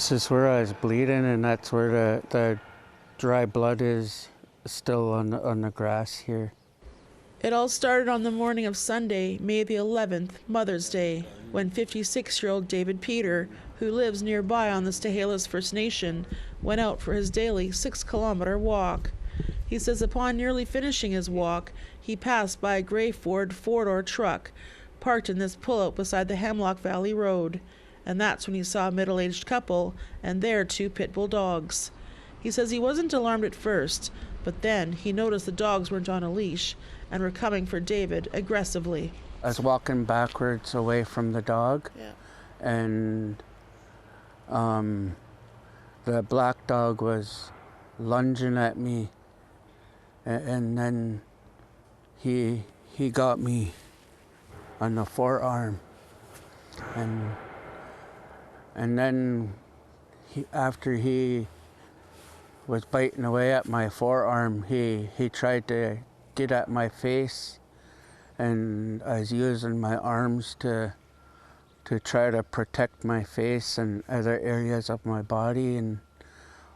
This is where I was bleeding, and that's where the dry blood is still on the grass here. It all started on the morning of Sunday, May the 11th, Mother's Day, when 56-year-old David Peter, who lives nearby on the Stehelas First Nation, went out for his daily 6-kilometer walk. He says upon nearly finishing his walk, he passed by a gray Ford four-door truck parked in this pullout beside the Hemlock Valley Road, and that's when he saw a middle-aged couple and their 2 pit bull dogs. He says he wasn't alarmed at first, but then he noticed the dogs weren't on a leash and were coming for David aggressively. I was walking backwards away from the dog, and the black dog was lunging at me, and then he got me on the forearm, and then after he was biting away at my forearm, he tried to get at my face, and I was using my arms to try to protect my face and other areas of my body. And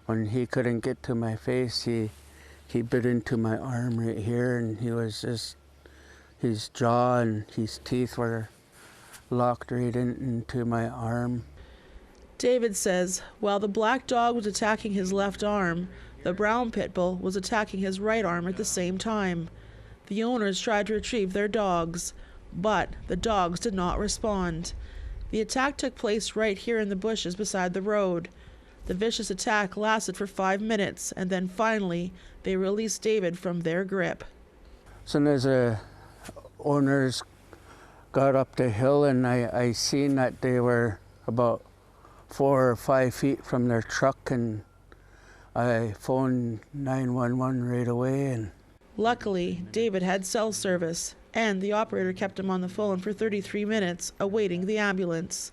when he couldn't get to my face, he bit into my arm right here, and he was just, his jaw and his teeth were locked right into my arm. David says while the black dog was attacking his left arm, the brown pit bull was attacking his right arm at the same time. The owners tried to retrieve their dogs, but the dogs did not respond. The attack took place right here in the bushes beside the road. The vicious attack lasted for 5 minutes, and then finally they released David from their grip. As soon as the owners got up the hill, and I seen that they were about 4 or 5 feet from their truck, and I phoned 911 right away. And luckily, David had cell service, and the operator kept him on the phone for 33 minutes, awaiting the ambulance.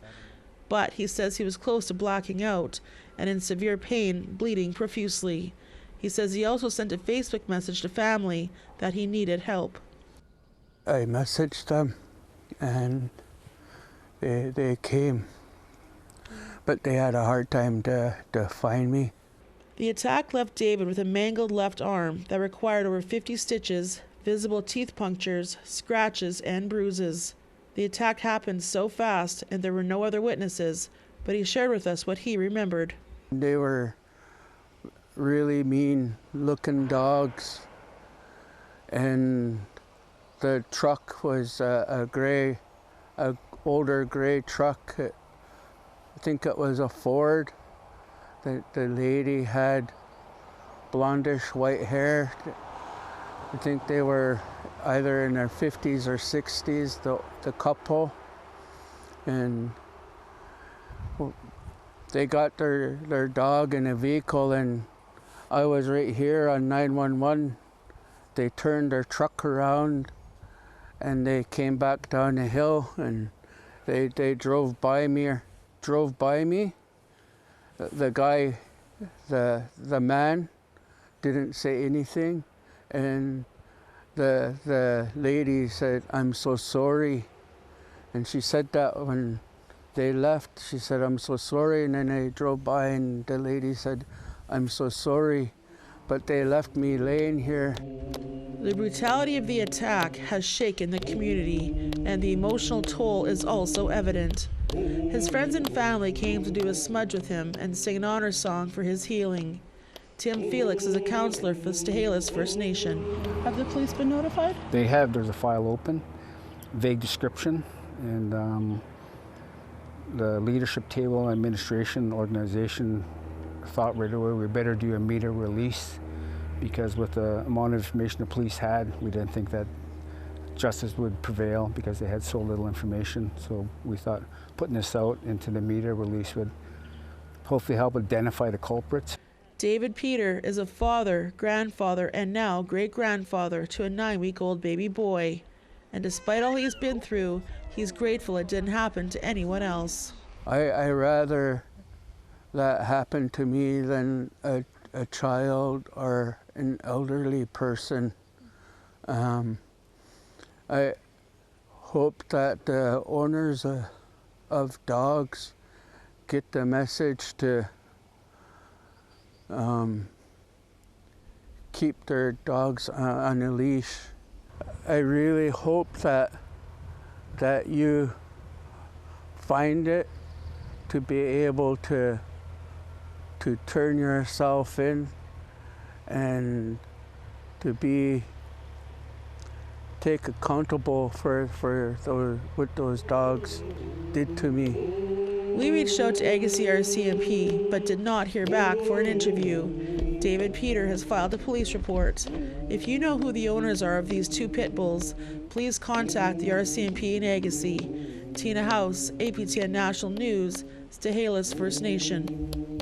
But he says he was close to blacking out and in severe pain, bleeding profusely. He says he also sent a Facebook message to family that he needed help. I messaged them, and they came, but they had a hard time to find me. The attack left David with a mangled left arm that required over 50 stitches, visible teeth punctures, scratches, and bruises. The attack happened so fast, and there were no other witnesses, but he shared with us what he remembered. They were really mean-looking dogs, and the truck was a older gray truck. I think it was a Ford. The lady had blondish white hair. I think they were either in their 50s or 60s, the couple. And they got their dog in a vehicle, and I was right here on 911. They turned their truck around, and they came back down the hill, and they drove by me. The guy, the man, didn't say anything, and the lady said, "I'm so sorry," and she said that when they left. She said, "I'm so sorry," and then I drove by, and the lady said, "I'm so sorry," but they left me laying here. The brutality of the attack has shaken the community, and the emotional toll is also evident. His friends and family came to do a smudge with him and sing an honor song for his healing. Tim Felix is a counselor for the Stehelas First Nation. Have the police been notified? They have. There's a file open, vague description, and the leadership table, administration, organization thought right away we better do a media release, because with the amount of information the police had, we didn't think that justice would prevail because they had so little information. So we thought putting this out into the media release would hopefully help identify the culprits. David Peter is a father, grandfather, and now great-grandfather to a 9-week-old baby boy. And despite all he's been through, he's grateful it didn't happen to anyone else. I rather that happen to me than a child or an elderly person. I hope that the owners of dogs get the message to keep their dogs on a leash. I really hope that you find it to be able to turn yourself in and to be take accountable for what those dogs did to me. We reached out to Agassiz RCMP but did not hear back for an interview. David Peter has filed a police report. If you know who the owners are of these 2 pit bulls, please contact the RCMP in Agassiz. Tina House, APTN National News, Stahelis First Nation.